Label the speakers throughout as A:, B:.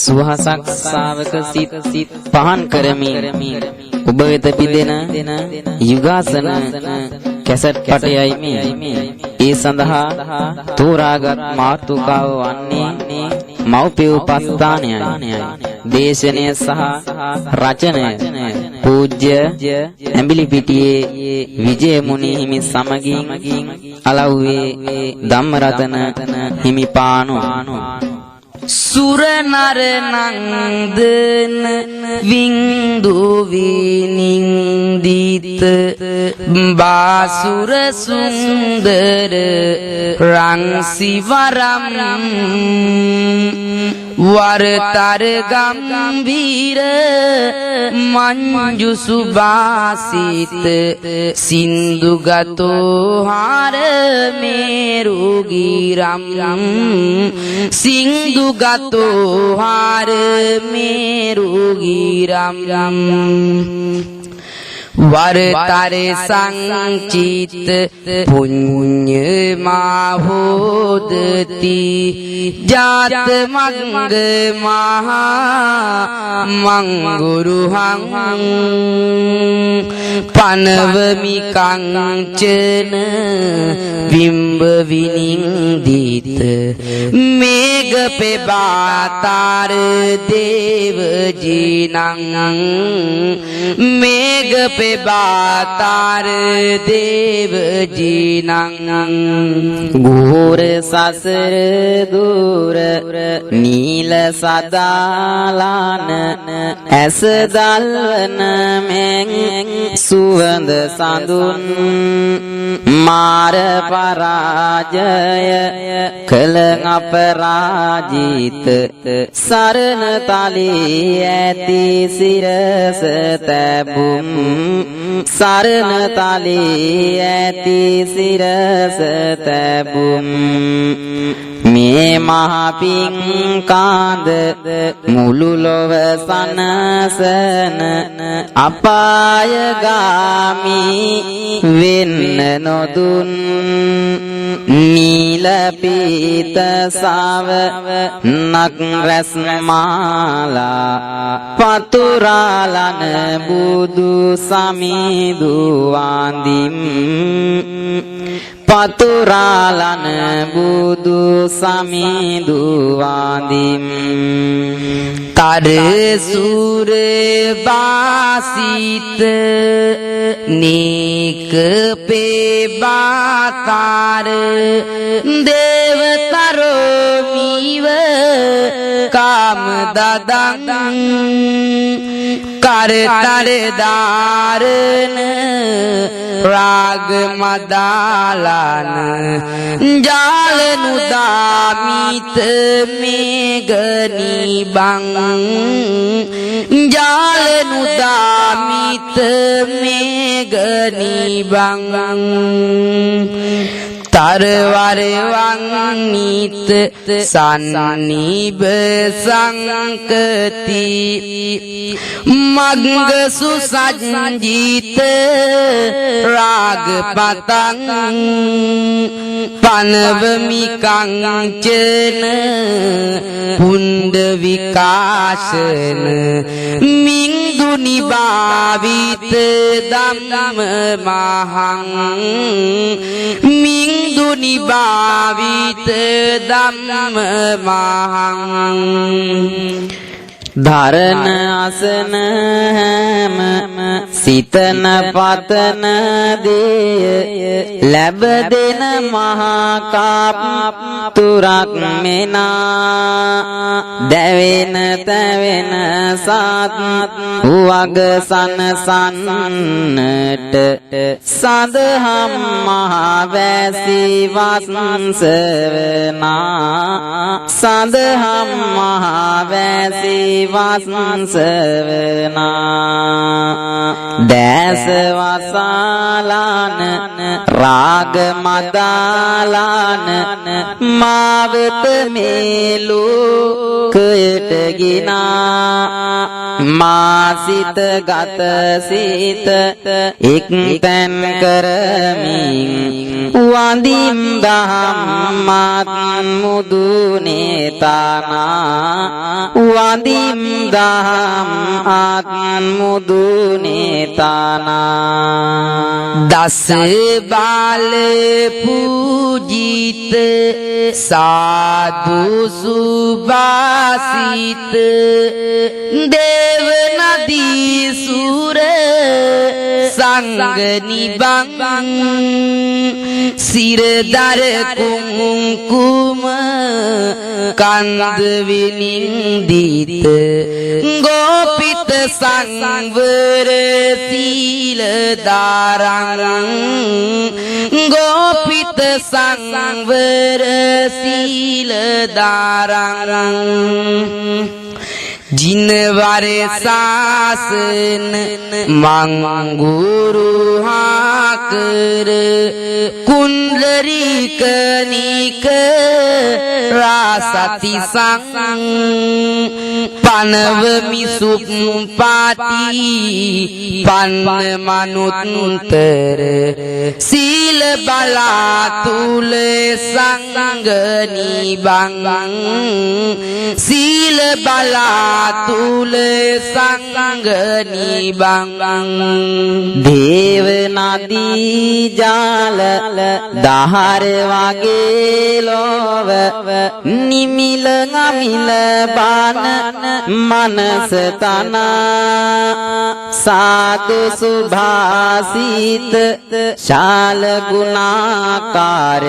A: सुहासक सावक सीत पहन करमी ඔබ වෙත පිදෙන යුගාසන කැසට් පටයයි මේ ඒ සඳහා තෝරාගත් මාතෘකාව වන්නේ මව්පිය උපස්ථානයයි දේශනය සහ රචනය පූජ්‍ය ඇඹිලිපිටියේ විජය මුනි හිමි සමගින් අලව්වේ ධම්මරතන හිමිපාණෝ सुर नर नंदन विंदु विनिंदित बासुर सुंदर रंसिवरम वरतर गंभीर मंजु सुबासित सिंधुगतो हार मेरुगिरम सिंधुगतो हार मेरुगिरम वरतारे संचित पुण्य माहोदती जात मंग महा मंगुरुहं पनवमि कांचन बिंब विनिंदित मेघ पे बातार देव जीनंग मेघ पे बातार देव जीनंग घोर ससर दूर नील सदालान ऐस दलन में सुवंद साधुन मार पराजय कल अपराजित सरन ताली ऐति सिरस तैबुम सरन ताली ऐति सिरस तैबुम මේ මහපින් කාන්ද මුළු ලොව සනසන අපායගාමි වෙන්න නොදුන් නීල පීත සව නක් රැස් මාලා පතුරාලන බුදු සමිදු වන්දිම් පතුරාලන බුදු සමිදු වන්දිම් තර සූර වාසිත नीक पे बातार देवतारो मीव काम दादंग कर तर दारन राग मदालन जाल नुदामित मेघनी बंग जाल नुदामित मेघनी बंग तरवर वंनित सन्निभ संकति मग्ग सुसज्जित राग पतंग पनवमि कांचन पुंड विकासन मिंदु निभावित दम महंग मिंदु निभावित दम महंग धरन आसन हैम सितन पतन दे लैब दिन महाकाप तुरक मेना देवेन तवेन सात वग सन सन्नट सद हम महावैसी वंसवना सद हम महावैसी වස්සවනා දැස වසාලාන රාග මදාලාන මාවත මේ ලෝකයට ගිනා මාසිත ගත සිත එක්තැන් කරමින් වඳින් දහම් මාත් මුදුනේ තානා වඳින් දහම් ආත් මුදුනේ තානා
B: දස බාල පූජිත සාදු සුභාසිත දේව නදී සූර සංග නිබං සිරදර කුංකුම කන්ද විනින්දිත ගෝපිත සංවර සීල දාරං ගෝපිත සංවර සීල දාරං जिनवर सासन मंगुरु हाकर कुंडली कनिक रासति संग पनव मिसुप पाती पन मनुत्तर सील बला तुल संग निबंग सील बला तुल संग निबंग
A: देव नदी जाल दहार वागे लोव निमिल गमिल बान मनस तना साधु सुभाषित शाल गुणाकार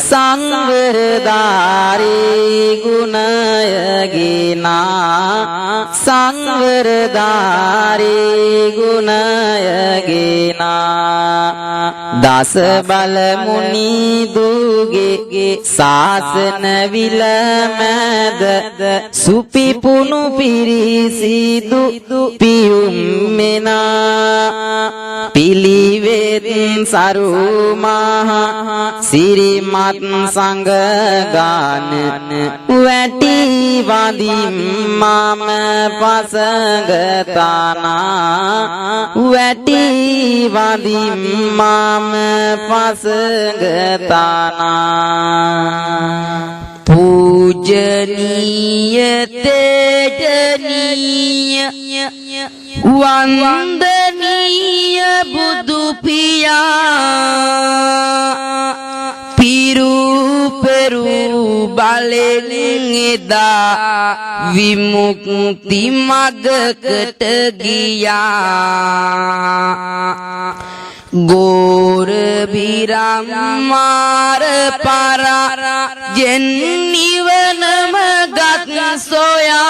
A: संवरदारी गुणय गिना संवरदारी गुणय गिना दास बल मुनि दुगे सासन विल मैद सुपि पुनु पिरी सिदु पियुम मेना पिलिवेद सारु महा श्रीमत संग गान वैटी वादी माम पसंग ताना वैटी वादी माम पसंग ताना
B: पूजनीय तेजनीय वंदनीय बुदु पिया पिरु पेरु बालेंदा विमुक्ति मगकट गिया गोर बीरामार पारा जन्निवन मगत सोया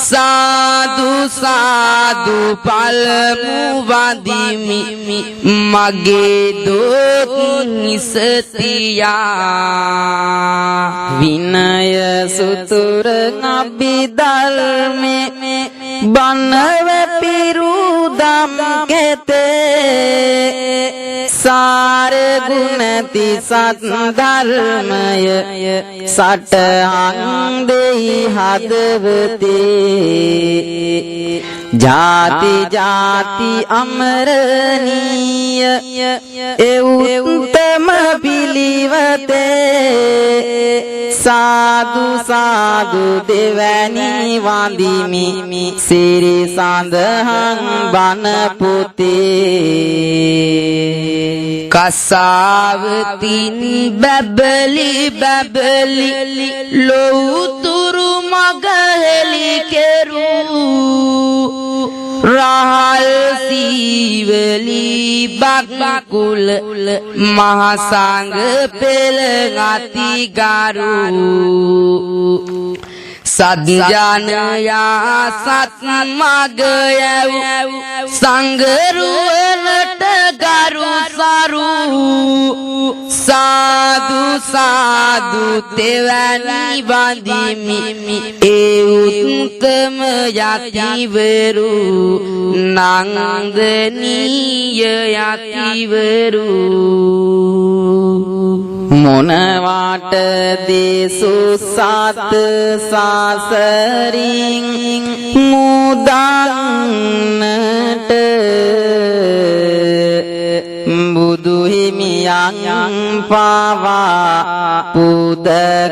B: साधु साधु पल मुवादी मि मगे दो निसतिया
A: विनय सुतुर अभिदल में बनव पिरुदम कहते सारे गुणति सत्धर्मय सट अंदे हदवते जाति जाति अमरनीय उत्तम पिलिवते साधु साधु देवनी वादिमी सिरि सांदहं बन पुते
B: कसावतीन बबली बबली लोतुरु मगहली केरू रहल सीवली बाकुल महासांग पेलगाती गारू सदजन या सत मगयव संग रुवनट garu saru sadhu sadhu tevani vandimi e uttama yativaru nandaniya yativaru
A: මොනවාට දේසු සත් සාසරින් මුදන්නට බුදු හිමියන් පවා පුද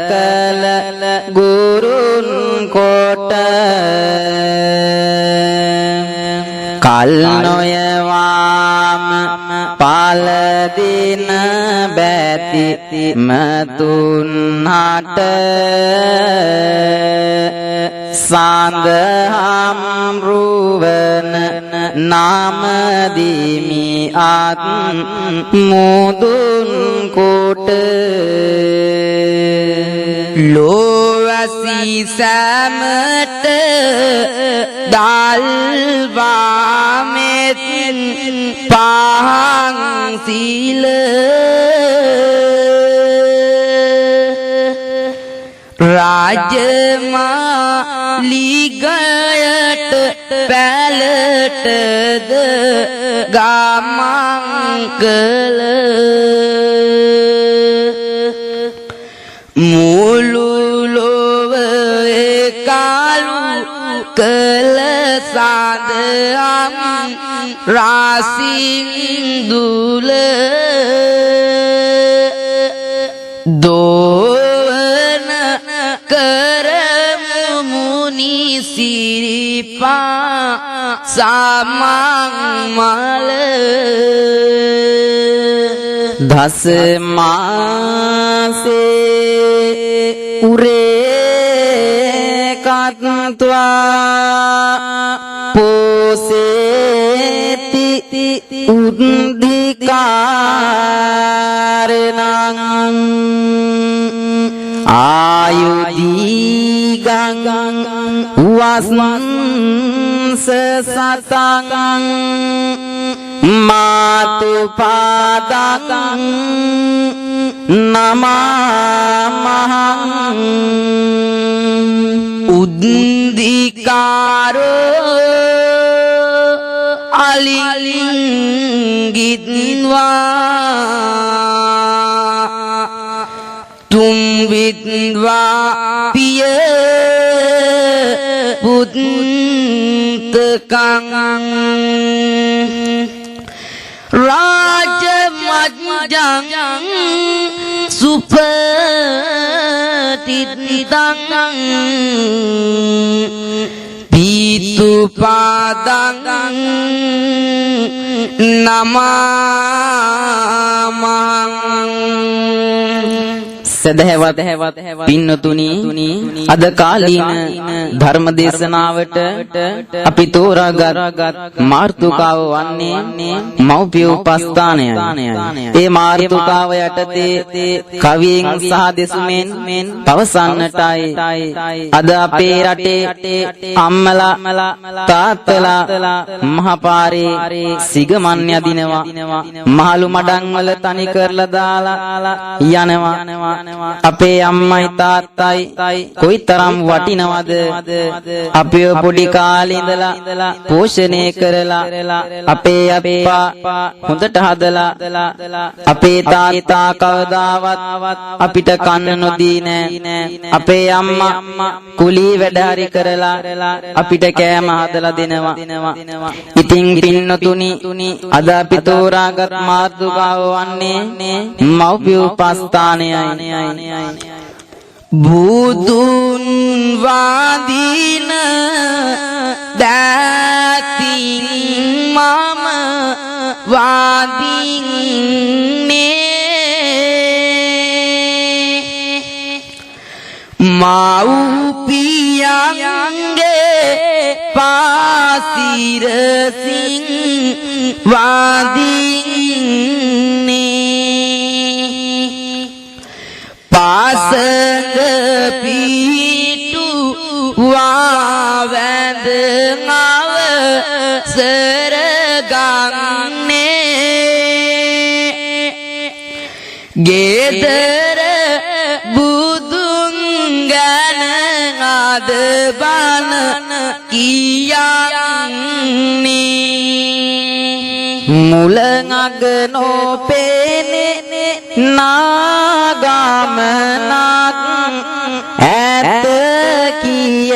A: කළ ගුරුන් කොට කල් නොයවාම පල දින බැති මතුන්හට සඳහම් රුවන නාමදිමි අත් මුදුන් කොට
B: ලෝවැසි සැමට දල්වාමෙත් පහන් සීල රාජමාලිගයට පැලටද ගමන් කළ මුළු ලොව කාලු කළ සාදම් රාසින්දුල දෝවන කරමු මුනි සිරිපා සමන් මල
A: දස මාසේ උරේ කත්වා පෝසේති උද්දිකාරණං ආයුදීගං වස්ස සතං මාතු පාදං නමමහං
B: උද්දිකාරෝ අලිංගිත්වා තුම් විද්වා පිය පුත්තකං රාජමජ්ජං සුපතිත්තං පීතු පාදං නමමං
A: සදහවත් පින්නතුනි අද කාලීන ධර්ම දේශනාවට අපි තෝරාගත් මාර්තුකාව වන්නේ මෞපිය උපස්ථානයයි. ඒ මාර්තුකාව යටතේ කවියෙන් සහ දෙසුමෙන් පවසන්නටයි අද අපේ රටේ අම්මලා තාත්තලා මහපාරේ සිගමන් යදිනවා, මහලු මඩන් වල තනි කරලා දාලා යනවා. අපේ අම්මයි තාත්තයි කොයිතරම් වටිනවද? අපිව පොඩි කාලේ ඉඳලා පෝෂණය කරලා අපේ අප්පා හොඳට හදලා අපේ තාත්තා කවදාවත් අපිට කන්න නොදී නෑ. අපේ අම්මා කුලී වැඩ හරි කරලා අපිට කෑම හදලා දෙනවා. ඉතින් පින්නතුනි අද අපි තෝරාගත් මාතෘකාව වන්නේ මව්පිය උපස්ථානයයි.
B: බුදුන් වාදින දාතින් මම වාදින්නේ මව්පියන්ගේ පාසිරසින් වාදින්නේ පාසඟ පිහිටු වාවැඳ අවසර ගන්නේ ගෙදර බුදුන් ගැන අද බණ කියන්නේ
A: මුල අග නොපෙනේ නාගමනක් ඇත කියලා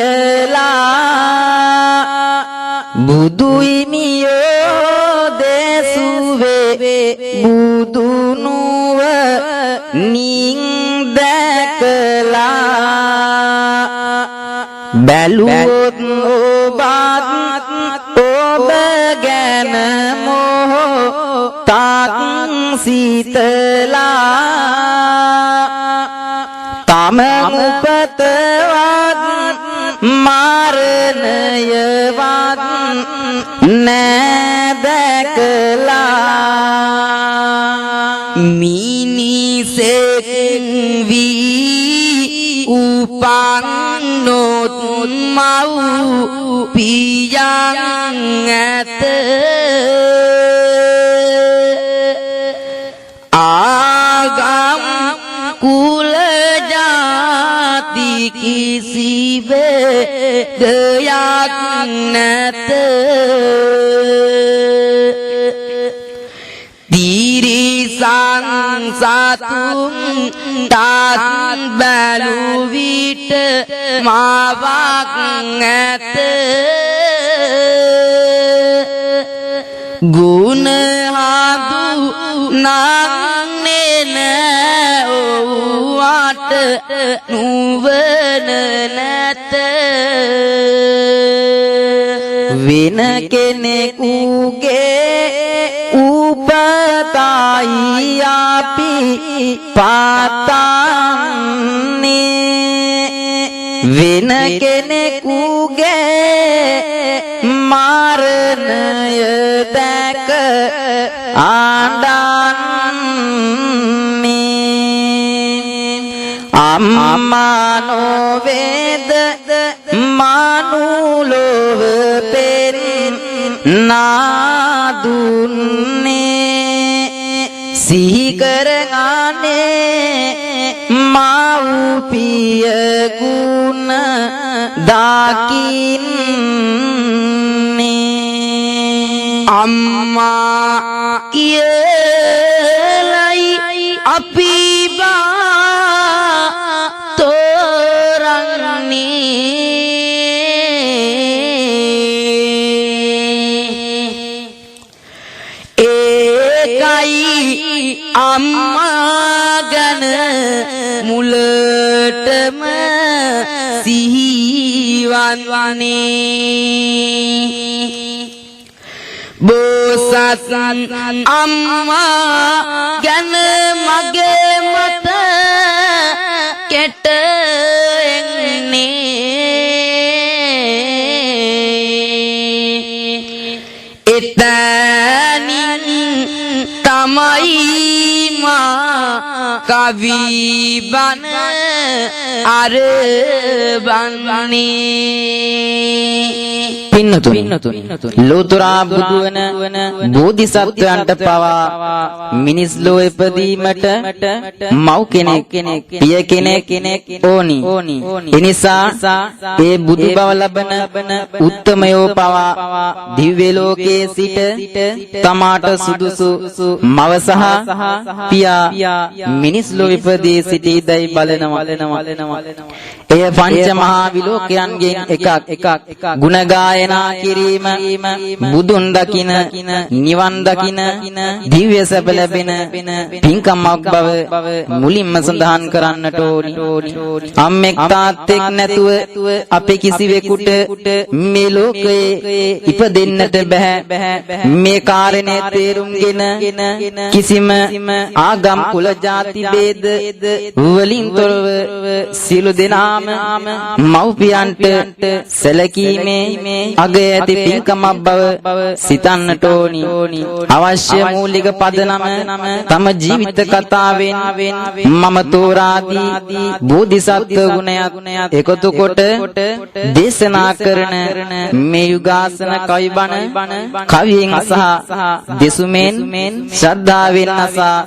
A: බුදු හිමියෝ දෙසුවේ බුදුනුව නින් දැකලා බැලුවොත් ඔබත් ඔබ ගැන මොහොතක් සිතලා තම උපතවත් මරණයවත් නැදකලා
B: මිනිසෙක් වී උපන්නොත් මව් පියන් ඇත ආගම් කුල ජාති කිසිවෙක් නැත තිරිසන් සතුන් තාත් බැලු විට මාවක් ඇත ගුණ හදු නන්නේ නෑ ඔව්වට නුවණ නැත
A: වෙන කෙනෙකුගේ උපතයි අපි පාතන්නේ වෙන කෙනෙකුගේ මරණය දැක ආඬන්නේ අම්මා නොවේද මනුලොව නාදුන්නේ සිහි කරගන්නේ මව්පිය ගුණ දකින්නේ
B: අම්මා කියලයි අපි අම්මා ගැන මුලටම සිහිවන්නේ බෝසත් අම්මා ගැන මගේ මත කෙටෙන්නේ එතනින් තමයි කවි බණ අරබන්නේ
A: පින්නතුනි ලෝතර බුදු වන බෝධිසත්වයන්ට පවා මිනිස් ලෝ ඉපදීමට මව් කෙනෙක් පිය කෙනෙක් ඕනි එනිසා ඒ බුදු බව ලබන උත්තමයෝ පවා දිව්‍ය ලෝකයේ සිට තමාට සුදුසු මව සහ පියා මිනිස් ලෝ ඉපදී සිටීදයි බලනවා එය පංච මහා විලෝකයන්ගෙන් එකක් ගුණ ගායනා කිරීම බුදුන් දකින නිවන් දකින දිව්‍ය සැප ලැබෙන පින්කමක් බව මුලින්ම සඳහන් කරන්නට ඕනි අම්මෙක් තාත්තෙක් නැතුව අපේ කිසිවෙකුට මේ ලෝකයේ ඉපදෙන්නට බෑ මේ කාරණේ තේරුම්ගෙන කිසිම ආගම් කුල ජාති ભેද වලින් තොරව සියලු දෙනාම මව්පියන්ට සැලකීමේ අගය ඇති පින්කමක් බව සිතන්නට ඕනි. අවශ්‍ය මූලික පදනම තම ජීවිත කතාවෙන් මම තෝරාදී බෝධිසත්ව ගුණයක් එකතු කොට දේශනා කරන මේ යුගාසන කවිබණ කවියෙන් සහ දෙසුමෙන් ශ්‍රද්ධාවෙන් අසා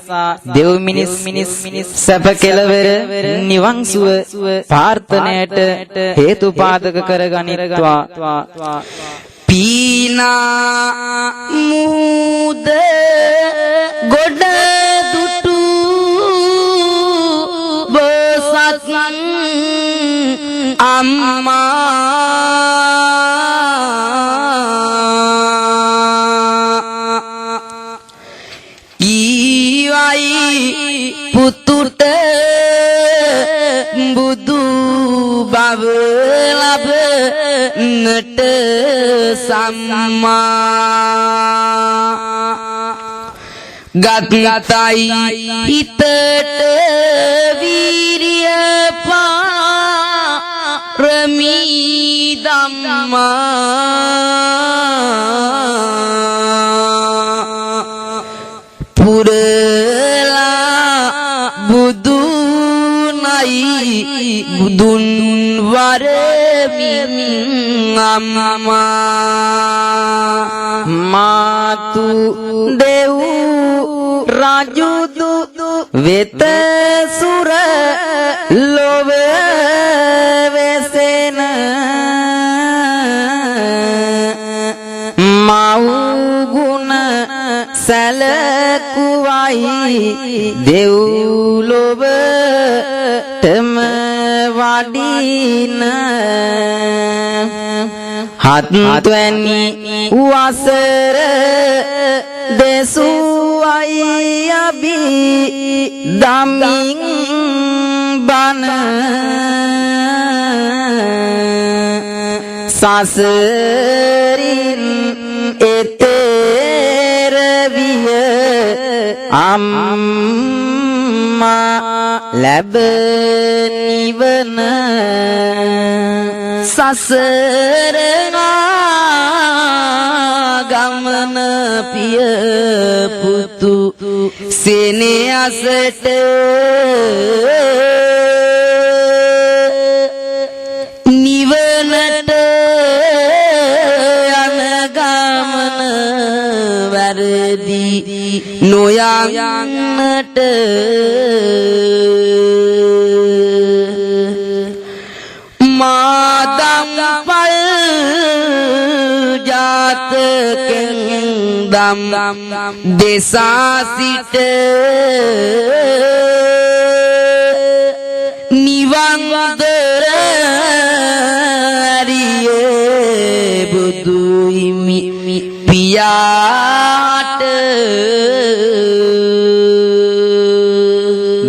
A: දෙව් මිනිස් සැප කෙලවර නිවන් සුව ප්‍රාර්ථනයට හේතු පාදක කරගනිත්වා.
B: පීනා මුද ගොඩ දුටු බසත් අම්මා පුතුට බුදු බව ලබන්නට සම්මා ගතයි හිතට වීරිය පාරමී ධම්මා බුදුන් වරමින් අම්මා
A: මාතු දෙව් රජුදු වෙත සුර ලොව වෙසෙන මව් ගුණ සැලකුවයි දෙව්ලොව තම වඩින හත්වැනි වසර දෙසුවයි අබි දමින් බන සසරින් එතෙර විය ලැබ නිවන
B: සසර ගමන පිය පුතු සෙනෙහසට නිවනට යන ගමන වැරදි නොයන්නට මාදම් පල් ජාතකෙන් දම් දෙසා සිට නිවන් දොර ඇරියේ බුදු හිමි පියාට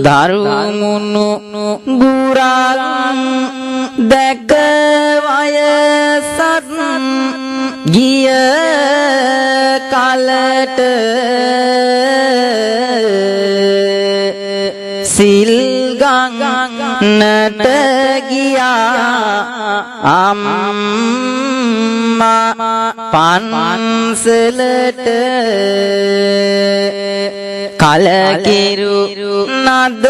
A: දරුමුණු ගුරන් දැක වයසත් ගිය කලට සිල් ගන්නට ගියා අම්මා පන්සලට කලකිරු නද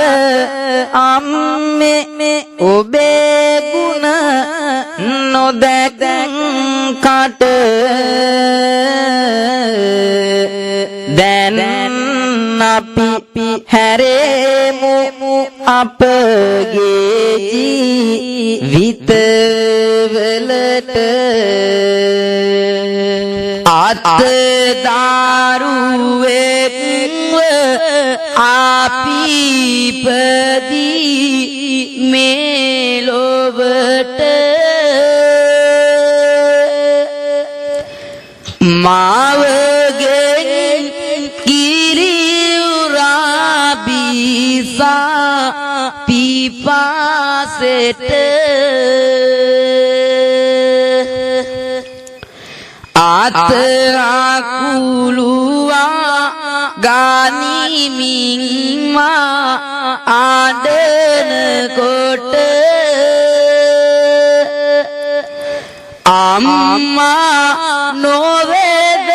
A: අම්මේ ඔබේ ගුණ නොදැක කට දැන් අපි හැරෙමු අපගේ ජීවිතවලට අත්දාරුවෙක් අපිපදී මේ ලොවට මාවගෙන් කිරි උරා බීසා පිපාසෙට අත අකුලුවා ගනිමින් මා ආඩන කොට
B: අම්මා නොවේද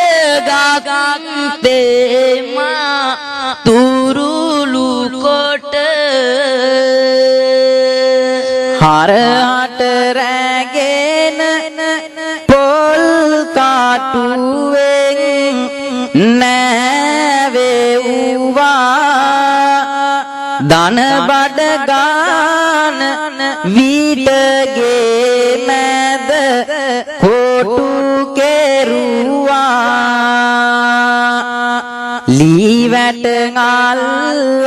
B: ගත්තේ මා තුරුළු කොට
A: හරහට රැගෙන පොල් කාටුවෙන් නැවෙව්වා ධන බඩ ගාන වීටගේ මැද කොටු කෙරුවා ලී වැට අල්ලාගෙන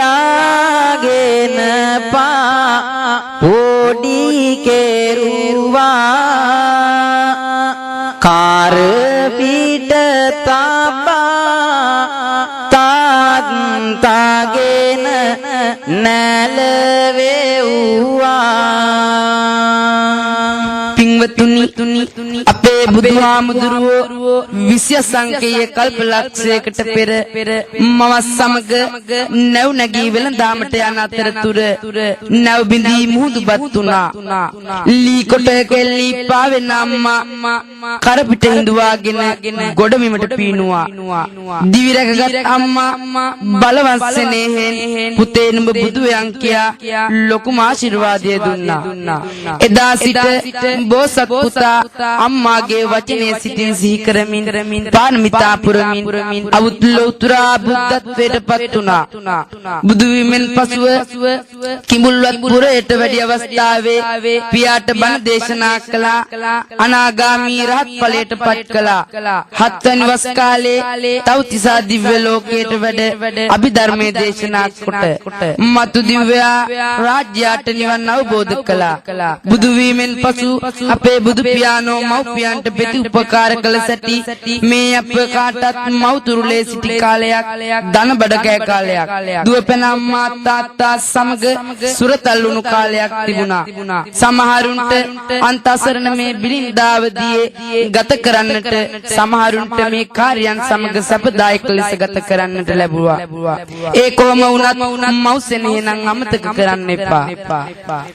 A: පා පොඩි කෙරුවා කාර පිට තබා තාගෙන නැලවෙව්වා
B: පින්වතුනි අපේ බුදුහාමුදුරුවෝ විශ්ය සංකේය කල්පලක්ෂයකට පෙර මම සමග නැව් නැගී වෙළඳාමට යන අතරතුර නැව් බිඳී මුහුදුපත් වුණා. ලී කොටයක ලී පාවෙන අම්මා කර පිට හිඳුවාගෙන ගොඩබිමට පීනුවා. දිවි රැකගත් අම්මා බලවත් සෙනෙහෙන් පුතේ නුඹ බුදු වයන් කියා ලොකුම ආශිර්වාදය දුන්නා. එදා සිට බෝසත් පුතා අම්මාගේ වචනේ සිටින් සිහි කරමින් පාරමිතා පුරමින් අවුත් ලෝතුරා බුද්ධත්වයට පත් වුණා. බුදු වීමෙන් පසුව කිඹුල්වත් පුරයට වැඩි අවස්ථාවේ පියාට බණ දේශනා කළා. අනාගාමී රහත් ඵලයට පත් කළා. හත්වැනි වස් කාලේ තව්තිසා දිව්‍ය ලෝකයට වැඩ අභිධර්මයේ දේශනා කොට මතු දිව්‍යා රාජ්‍යයට නිවන් අවබෝධ කළා. බුදු වීමෙන් පසු අපේ බුදු පියාණෝ මව්පියන්ට ප්‍රති උපකාර කළ සැටි මේ අප කාටත් මව්තුරුලේ සිටි කාලයක් ධන බඩ කෑ කාලයක් දුවපැන අම්මා තාත්තා සමග සුරතල්ලුණු කාලයක් තිබුණා. සමහරුන්ට අන්තසරණ මේ බිරින්දාවදියේ ගත කරන්නට සමහරුන්ට මේ කාර්යයන් සමග සපදායක ලෙස ගත කරන්නට ලැබුවා. ඒ කොහොම වුණත් මව් සෙනෙහනම් අමතක කරන්න එපා.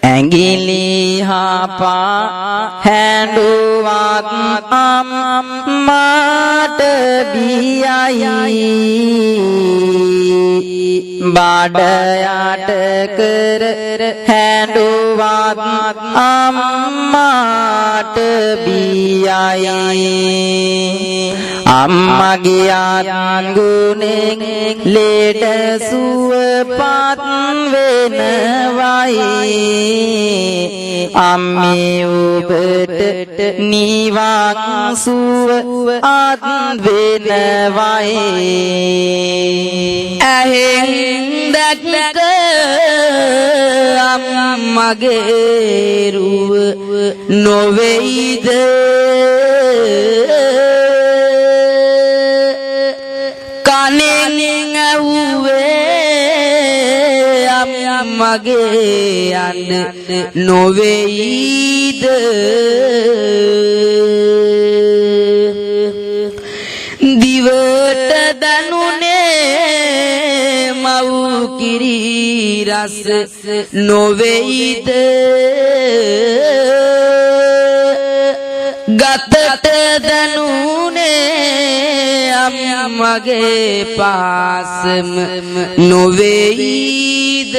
A: ඇඟිලි හපා හැඬුවත් අම්මාට බියයි බඩ යට කර හැඬුවත් අම්මාට බියයි අම්මගේ අංගුණෙන් ලෙඩ සුවපත් වෙනවයි අම්මේ ඔබට නිවන් සුව අත් වෙනවයි
B: ඇහෙන් දැක්ක අම්මගේ රුව නොවේයිද කනෙන් ඇහුවේ අම්මගේ යන්න නොවේයිද දිවට දනුනේ මව් කිරි රස නොවේයිද ගතට දනුනේ අම්මගේ පාසම නොවේයිද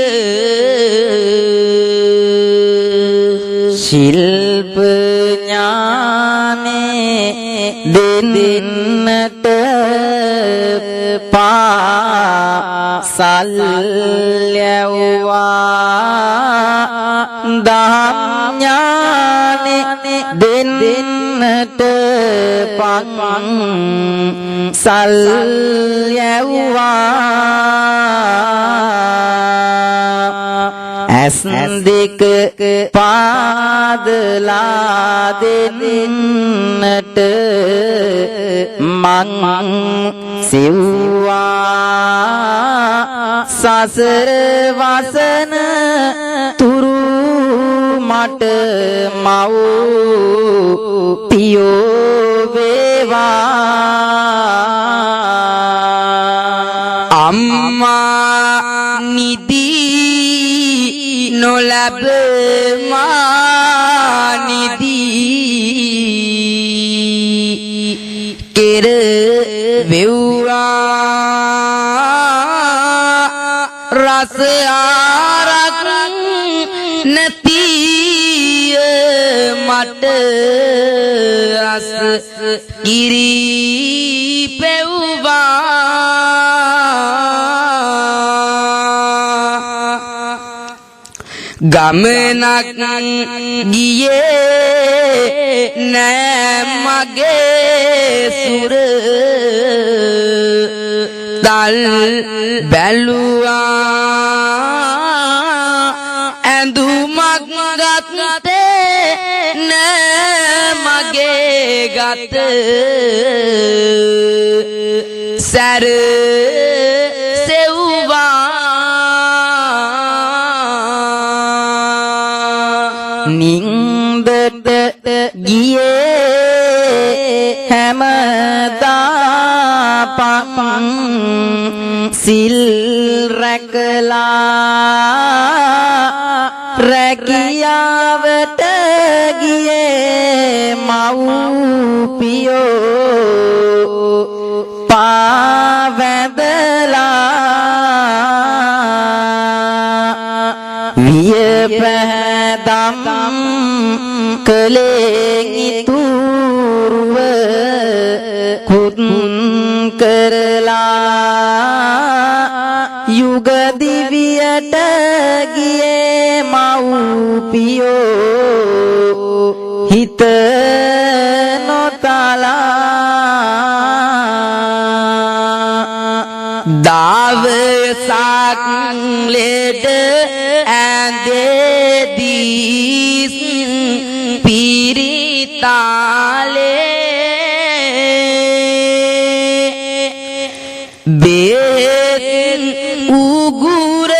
A: ශිල්ප ඥානේ දෙන්නට පාසල් යවුවා දහම් ඥානේ දෙන්නට පන්සල් යවුවා ඇස් දෙක පාදලා දෙන්නට මං සෙව්වා සසර වසන තුරු මට මව් පියෝ වේවා
B: අම්මා නිදී නොලබ මා නිදී කෙර වෙව්වා රස ආරක් නැතිය මට රස කිරි පෙව්වා ගමනක් ගියේ නෑ මගේ සුර දල් බැලුවා ඇඳුමක් ගත්තේ නෑ මගේ ගත සැර
A: නින්දට ගියේ හැමදා පන් සිල් රැකලා රැකියාවට ගියේ මව්පියෝ පාවැදලා වියපැදම් කලෙන් ඉතුරුව කුත් කරලා යුග දිවියට ගියේ මව්පියෝ හිත නොතලා
B: දවසක් ලෙඩ ඇඳෙදී පිරිතාලේ බෙහෙත් උගුර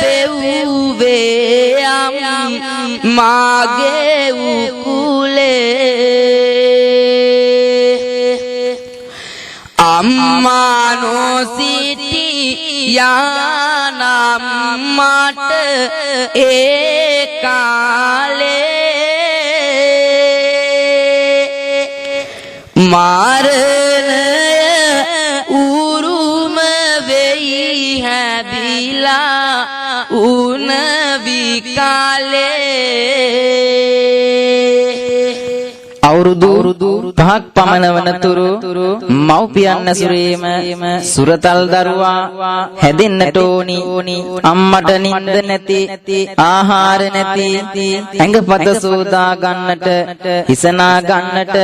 B: පෙව්වේ මාගේ උකුලේ අම්මා නොසිටියානම් මට ඒ කාලේ මරණය උරුම වෙයි හැදිලා උන විකාලේ
A: අවුරුදු 5ක් පමණ වනතුරු මව්පියන් ඇසුරේම සුරතල් දරුවා හැදෙන්නට ඕනි. අම්මට නිින්ද නැති, ආහාර නැති, ඇඟපත සෝදා ගන්නට, හිසනා ගන්නට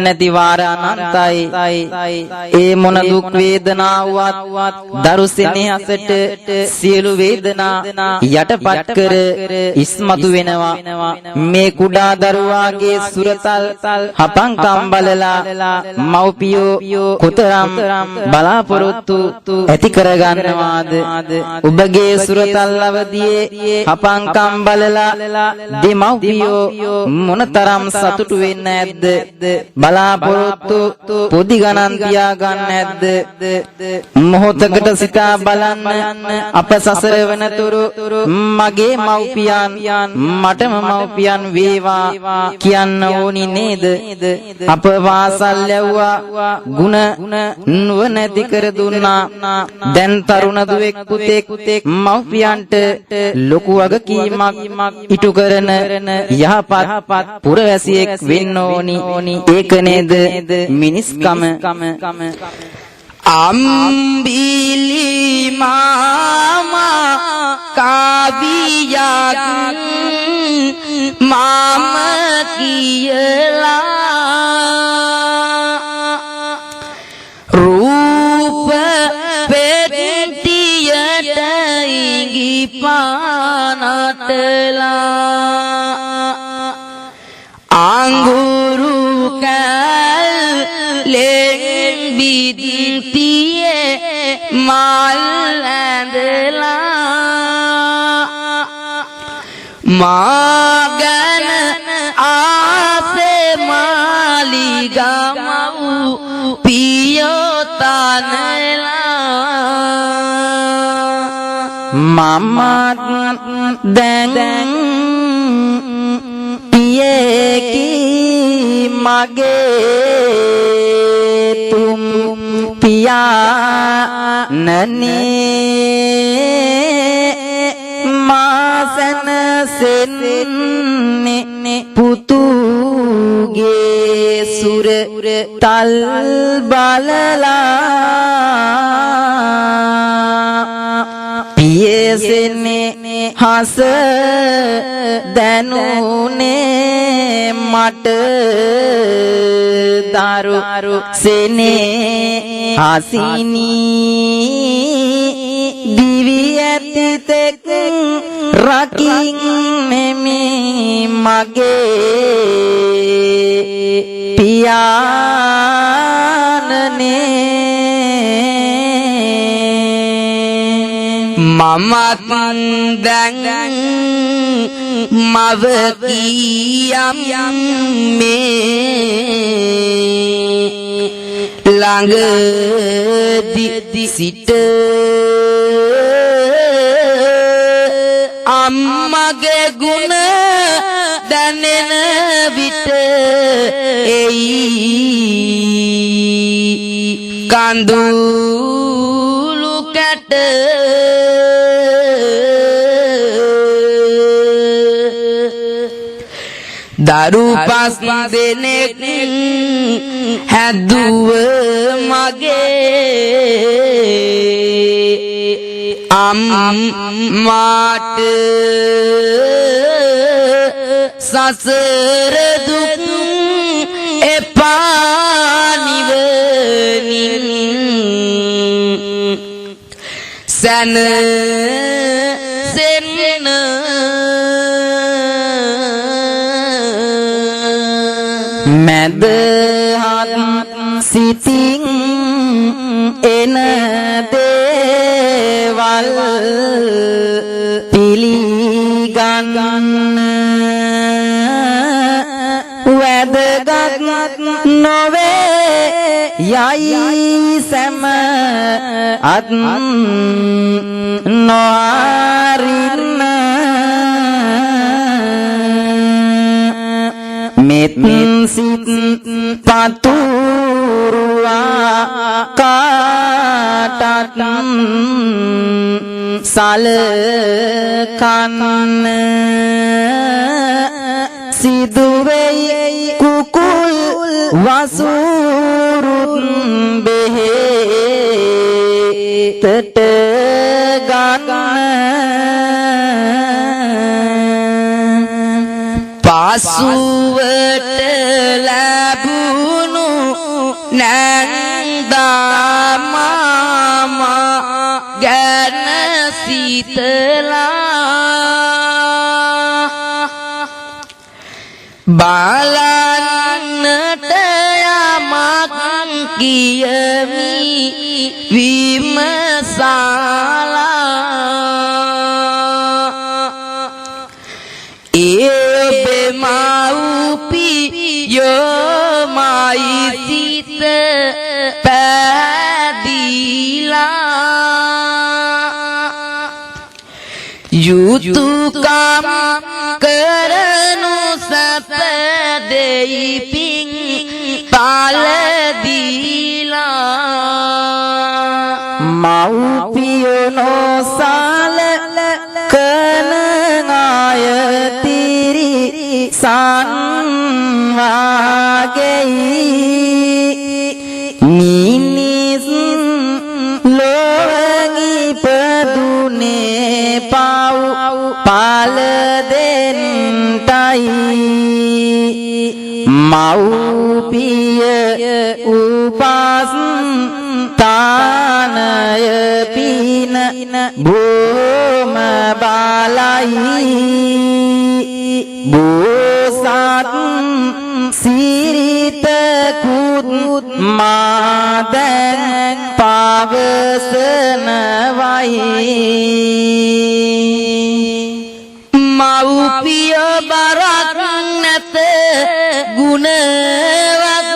A: නැති වාර අනන්තයි. ඒ මොන දුක් වේදනාවත් දරු සෙනෙහසට සියලු වේදනා යටපත් කර ඉස්මතු වෙනවා. මේ කුඩා දරුවාගේ සුරතල් හපංකම් බලලා මව්පියෝ කොතරම් බලාපොරොත්තු ඇති කරගන්නවාද? ඔබගේ සුරතල් අවදියේ හපංකම් බලලා දෙමව්පියෝ මොනතරම් සතුටු වෙන්න ඇද්ද? බලාපොරොත්තු පොඩි ගණන් තියාගන්න ඇද්ද? මොහොතකට සිතා බලන්න අප සසර වනතුරු මගේ මව්පියන් මටම මව්පියන් වේවා කියන්න ඕනි නේද? අප වාසල් ලැබුවා, ගුණ නුවණැති කර දුන්නා. දැන් තරුණ දුවෙක් පුතෙක් මව්පියන්ට ලොකු වගකීමක් ඉටු කරන යහපත් පුරවැසියෙක් වෙන්න ඕනි. ඒක නේද මිනිස්කම?
B: අම්බිලි මාමා කාවියක් මාම කියලා රූප පෙට්ටියට ඉඟි පානටලා අඟුරු කැලෙන් බිත්තියේ මල් ඇඳලා මාගන ආසේ මාලිගමව් පියෝ තනලා
A: මමත් දැන් පියේකි මගේ පියා නනේ මාසන සෙන්නේ පුතුගේ සුර තල් බලලා පියසෙන්නේ හස දැනුනේ මට දරු සෙනේ හසිනී දිවි ඇති තෙක් රකින් මෙමි මගේ පියාණනේ
B: මමත් දැන් මව කියම් මේ ළඟ සිට අම්මගේ ගුණ දැනෙන විට එයි කඳුළු කැට දරු පස් දෙනෙක් හැදුව මගේ අම්මාට සසර දුක් එපා නිවනින් සැනසෙන්න
A: මැදහත් සිතින් එන දේවල් පිළිගන්න වැදගත් නොවේ යයි සැම අත් නොඅරින්න මෙත් සිත් පතුරුවා කාටත් සලකන්න සිදුවෙයි කුකුල් වසුරුත් බෙහෙතට ගන්න
B: පාසුවට ලැබුණු නැන්දා මාමා ගැන සිතලා බලන්නට යමක් කියමි විමසලා මයි සිත පැදිලා යුතුයකම් කරනු සැප දෙයි පිං පාලදීලා
A: මව්පියනෝ සාල කන ආයතිරි සංවාගෙයි මිනිස් ලෝවැඟි පදුනේ පව් පාල දෙන්ටයි මව්පිය උපස් තානය පින බොම බලයි බෝසත් සිරිත කුත් මාදැන් පවසනවයි
B: මව්පිය බරක් නැත ගුණවත්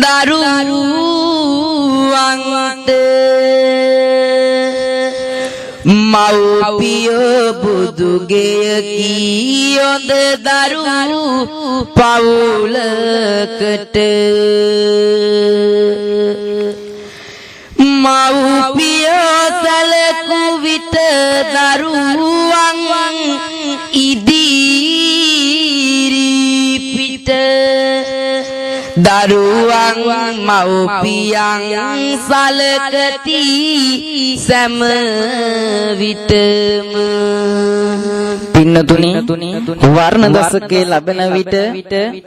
B: දරුවන්ට මව්පිය බුදුගේ කියොඳ දරු පවුලකට දරුවන් මව්පියන් සලකති සෑම විටම
A: පින්නතුනි වර්ණ දශකයේ ලැබෙන විට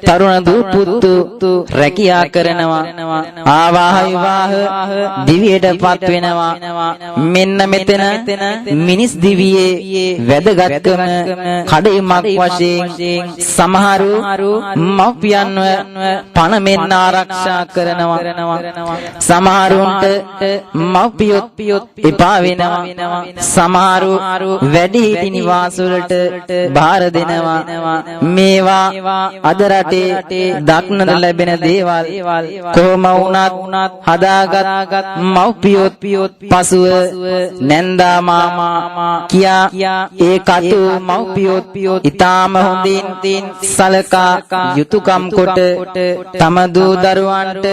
A: තරුණ දූ පුතු රැකියා කරනවා ආවාහ විවාහ දිවියටපත් වෙනවා මෙන්න මෙතන මිනිස් දිවියේ වැදගත්කම කඩේමක් වශයෙන් සමහරු මව්පියන්ව පණ මෙන්න ආරක්ෂා කරනවා සමහරුන්ට මව්පියොත් එපා වෙනවා සමහරු වැඩිහිටි නිවාස වලට බාර දෙනවා මේවා අද රටේ දක්නට ලැබෙන දේවල් කොහොම වුණත් හදාගත් මව්පියොත් පසුව නැන්දා මාමා කියා ඒ කටු මව්පියොත් ඊටාම හොඳින් සලකා යුතුයකම් කොට තම දූ දරුවන්ට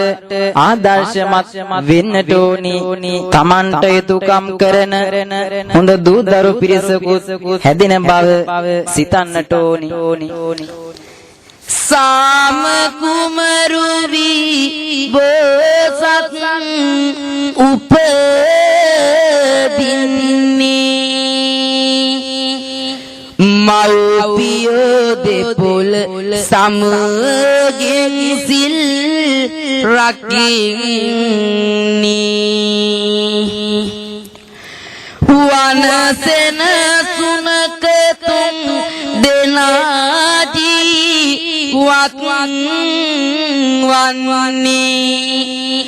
A: ආදර්ශමත් වෙන්නට ඕනි තමන්ට යුතුයකම් කරන හොඳ දූ දරු පිරිසකුත් හැදෙන බව සිතන්නට ඕනි
B: සාම කුමරු වී බෝසත් උපදින්නේ මව්පියෝ දෙපොළ සමගින් සිල් රකින්නේ වනසෙන සුනක තුන් දෙනාදී වත්වන් වන්නේ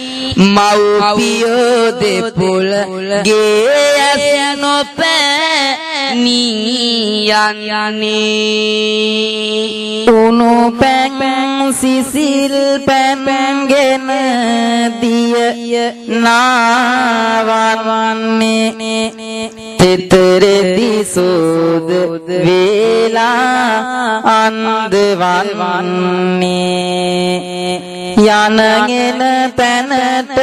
B: මව්පියෝ දෙපොළ ගේ ඇස නොපැනී යන්නේ
A: උණු පැන් සිසිල් පැන්ගෙන දිය නාවන්නේ තෙතරෙදි සෝද වේලා අන්දවන්නේ යනගෙන තැනට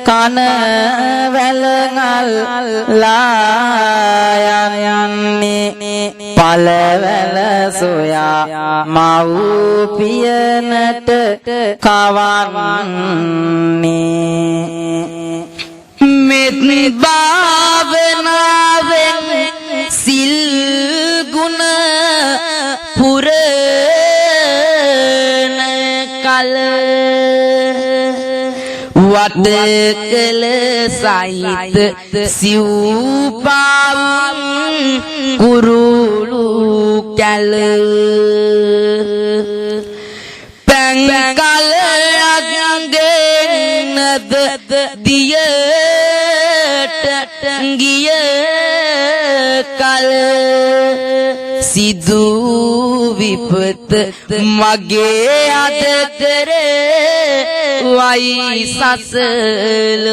A: කන වැලඟල් යන්නේ පළවැල සොයා මව්පියනට කවන්නේ
B: මෙත් භාවනාවෙන් සිල් ගුණ පුරන කල වටකල සහිත සිව්පාවුන් කුරුළු කැල පැන් කලයන්ගෙනද දියට ගිය කල සිදු විපත මගේ අත කර වයි සසල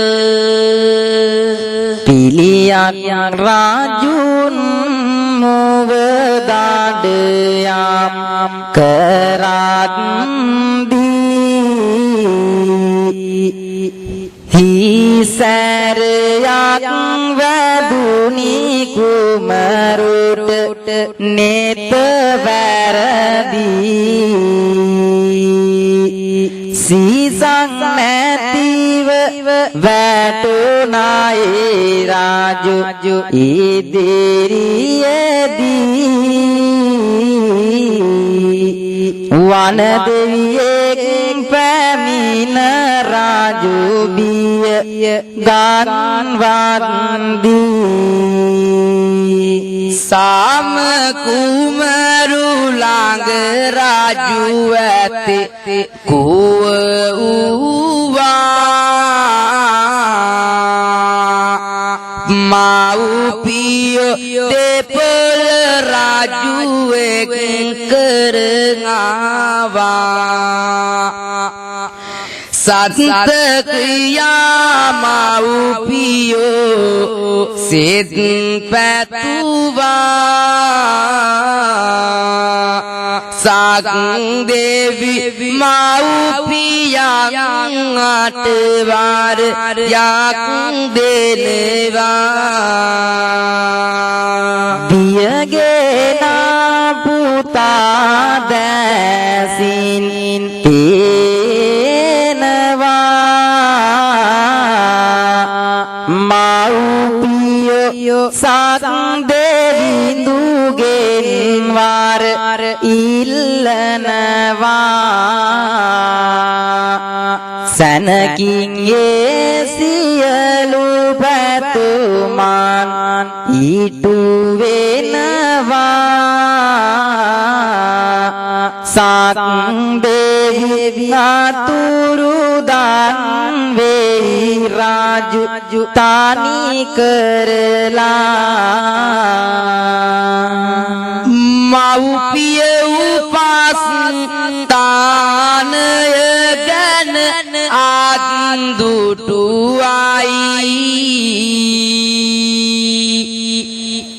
A: පිළියක් රාජුන් මුව දාඩ යාම් කරත් හිසරයක් වැදුනි කුමරුට නෙත වැරදී සීසං නැතිව වැටුනායේ රාජු ඉදිරියේදී වන දෙවියෙක් පැමිණ රාජු බිය ගන්වන්දී
B: සාම කුමරු ළඟ රාජු ඇති කුව වූවා මව්පියෝ දෙපොළ රාජුවෙක් කරනවා සත්ත්‍යා මව්පියෝ සිත පැතුවා සාග් දේවි මව්පියන් අටවර යක් දෙනවා
A: දියගෙන පුතා දැසින් ඉල්ලනවා සැනකින් ඒ සියලු පැතුමන් ඊටු වෙනවා සක්දෙවි අතුරුදන් වෙයි රාජු තනි කරලා
B: මව්පිය උපස්ථානය ගැන ආදුටුවයි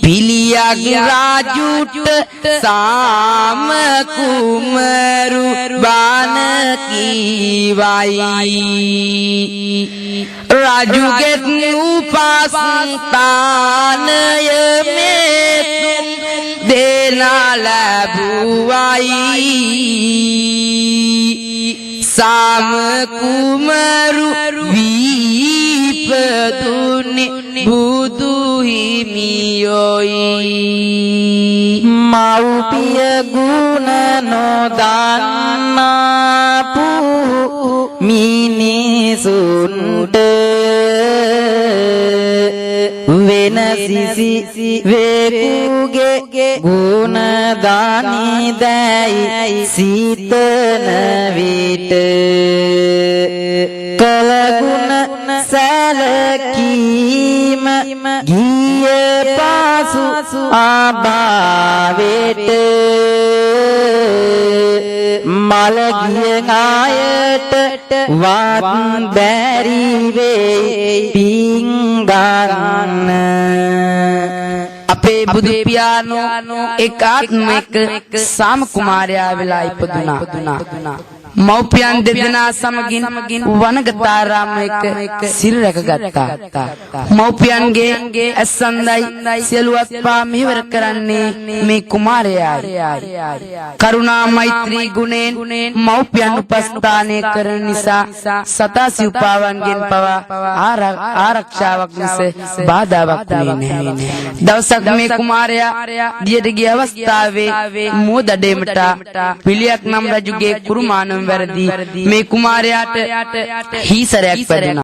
B: පිළියක් රාජුට සාම කුමරු බණ කීවයි රාජුගේ උපස්ථානය මේ දෙනා ලැබුවයි සාම කුමරු වීපදුනි බුදු හිමියෝයි
A: මව්පිය ගුණ නොදන්නා මිනිසුන්ට වෙන සිසි වේකුගේ ගුණ දානි දැයි සිතන විට කලගුණ සැලකීම ගිය පාසු ආභාවෙට මලගිය ආයට වත් බැරි වෙයි පිං ගන්න
B: අපේ බුදු පියාණෝ එකාත්මික සාම කුමාරයා වෙලා ඉපදුනා මව්පියන් දෙදෙනා සමගින් වනගතාරාමයක සිල් රැකගත්තා මව්පියන්ගේ ඇසන්දයි සියලුවත් පා මෙහෙවර කරන්නේ මේ කුමාරයායි කරුණා මෛත්‍රී ගුණෙන් මව්පියන් උපස්ථානය කරන නිසා සතා සිව්පාවන්ගෙන් පවා ආරක්ෂාවක් මිස බාධාවක් වුණේ නැහැ දවසක් මේ කුමාරයා දියට ගිය අවස්ථාවේ මුවදඩේමට පිළියක් නම් රජුගේ කුරුමානම් වැරදි මේ කුමාරයාට හීසරයක් පැදුණා